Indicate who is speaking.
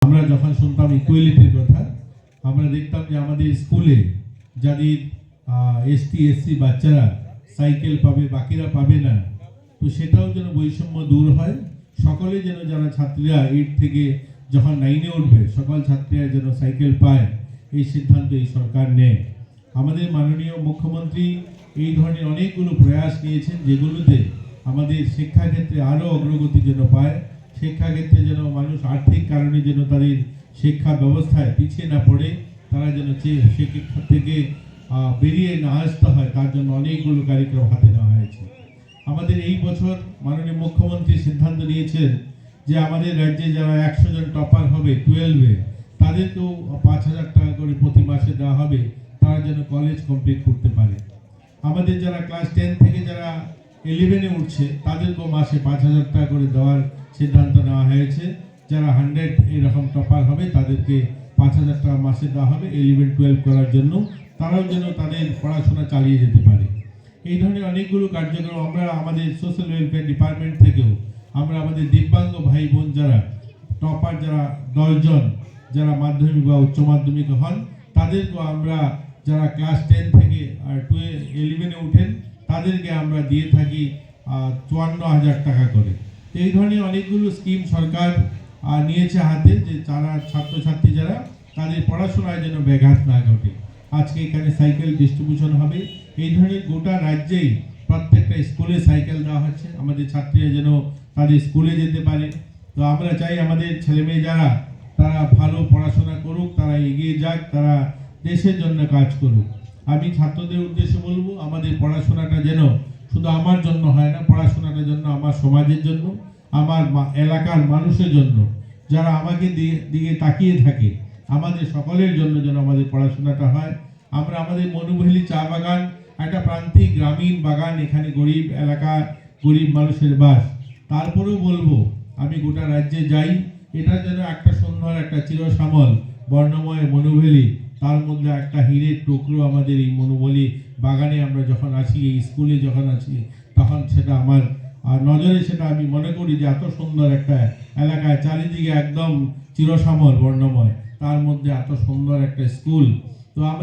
Speaker 1: আমরা যখন শুনতাম ইকুয়ালিটির কথা, আমরা দেখতাম যে আমাদের স্কুলে যাদের এসটি এসসি বাচ্চারা সাইকেল পাবে, বাকিরা পাবে না, তো সেটাও যেন বৈষম্য দূর হয়। সকলে যেন, যারা ছাত্রীরা 8 থেকে যখন 9-এ উঠবে, সকল ছাত্রীরা যেন সাইকেল পায়, এই সিদ্ধান্ত এই সরকার নেয়। আমাদের মাননীয় মুখ্যমন্ত্রী এই ধরনের অনেকগুলো প্রয়াস নিয়েছেন, যেগুলোতে আমাদের শিক্ষাক্ষেত্রে আরও অগ্রগতি যেন পায়, শিক্ষাক্ষেত্রে যেন মানুষ আর্থিক কারণে যেন তাদের শিক্ষা ব্যবস্থায় পিছিয়ে না পড়ে, তারা যেন শিক্ষা থেকে বেরিয়ে না আসতে হয়, তার জন্য অনেকগুলো কার্যক্রম হাতে নেওয়া হয়েছে। আমাদের এই বছর মাননীয় মুখ্যমন্ত্রী সিদ্ধান্ত নিয়েছেন যে আমাদের রাজ্যে যারা 100 জন টপার হবে 12-এ, তাদেরকেও 5,000 টাকা করে প্রতি মাসে দেওয়া হবে, তারা যেন কলেজ কমপ্লিট করতে পারে। আমাদের যারা ক্লাস 10 থেকে যারা 11-এ উঠছে, তাদেরকেও মাসে 5,000 টাকা করে দেওয়ার সিদ্ধান্ত নেওয়া হয়েছে। যারা 100 এরকম টপার হবে, তাদেরকে 5,000 টাকা মাসে দেওয়া হবে 11-12 করার জন্য, তারাও যেন তাদের পড়াশোনা চালিয়ে যেতে পারে। এই ধরনের অনেকগুলো কার্যক্রম আমরা আমাদের সোশ্যাল ওয়েলফেয়ার ডিপার্টমেন্ট থেকেও আমরা আমাদের দিব্যাঙ্গ ভাই বোন যারা টপার, যারা 10 জন যারা মাধ্যমিক বা উচ্চ মাধ্যমিক হন, তাদেরকেও আমরা, যারা ক্লাস 10 থেকে 11-এ উঠেন, তাদেরকে আমরা দিয়ে থাকি 54,000 টাকা করে। এই ধরনের অনেকগুলো স্কিম সরকার নিয়েছে হাতে, যে যারা ছাত্রছাত্রী যারা, তাদের পড়াশোনায় যেন ব্যাঘাত না ঘটে। আজকে এখানে সাইকেল ডিস্ট্রিবিউশন হবে। এই ধরনের গোটা রাজ্যেই প্রত্যেকটা স্কুলে সাইকেল দেওয়া হচ্ছে, আমাদের ছাত্রীরা যেন তাদের স্কুলে যেতে পারে। তো আমরা চাই আমাদের ছেলেমেয়ে যারা, তারা ভালো পড়াশোনা করুক, তারা এগিয়ে যাক, তারা দেশের জন্য কাজ করুক। আমি ছাত্রদের উদ্দেশ্যে বলবো, আমাদের পড়াশোনাটা যেন শুধু আমার জন্য হয় না, পড়াশোনাটা জন্য আমার সমাজের জন্য, আমার এলাকার মানুষের জন্য, যারা আমাকে দিকে তাকিয়ে থাকে, আমাদের সকলের জন্য যেন আমাদের পড়াশোনাটা হয়। আমরা আমাদের মনুভেলি চা বাগান একটা প্রান্তিক গ্রামীণ বাগান, এখানে গরিব এলাকা, গরিব মানুষের বাস। তারপরেও বলবো, আমি গোটা রাজ্যে যাই, এটা যেন একটা সুন্দর, একটা চিরশ্যামল বর্ণময় মনুভেলি, তার মধ্যে একটা হীরের টুকরো আমাদের এই মনুভেলি বাগানে আমরা যখন আসি, এই স্কুলে যখন আসি, তখন সেটা আমার নজরে, সেটা আমি মনে করি যে এত সুন্দর একটা এলাকায়, চারিদিকে একদম চিরশ্যামল বর্ণময়, তার মধ্যে এত সুন্দর একটা স্কুল। তো আমরা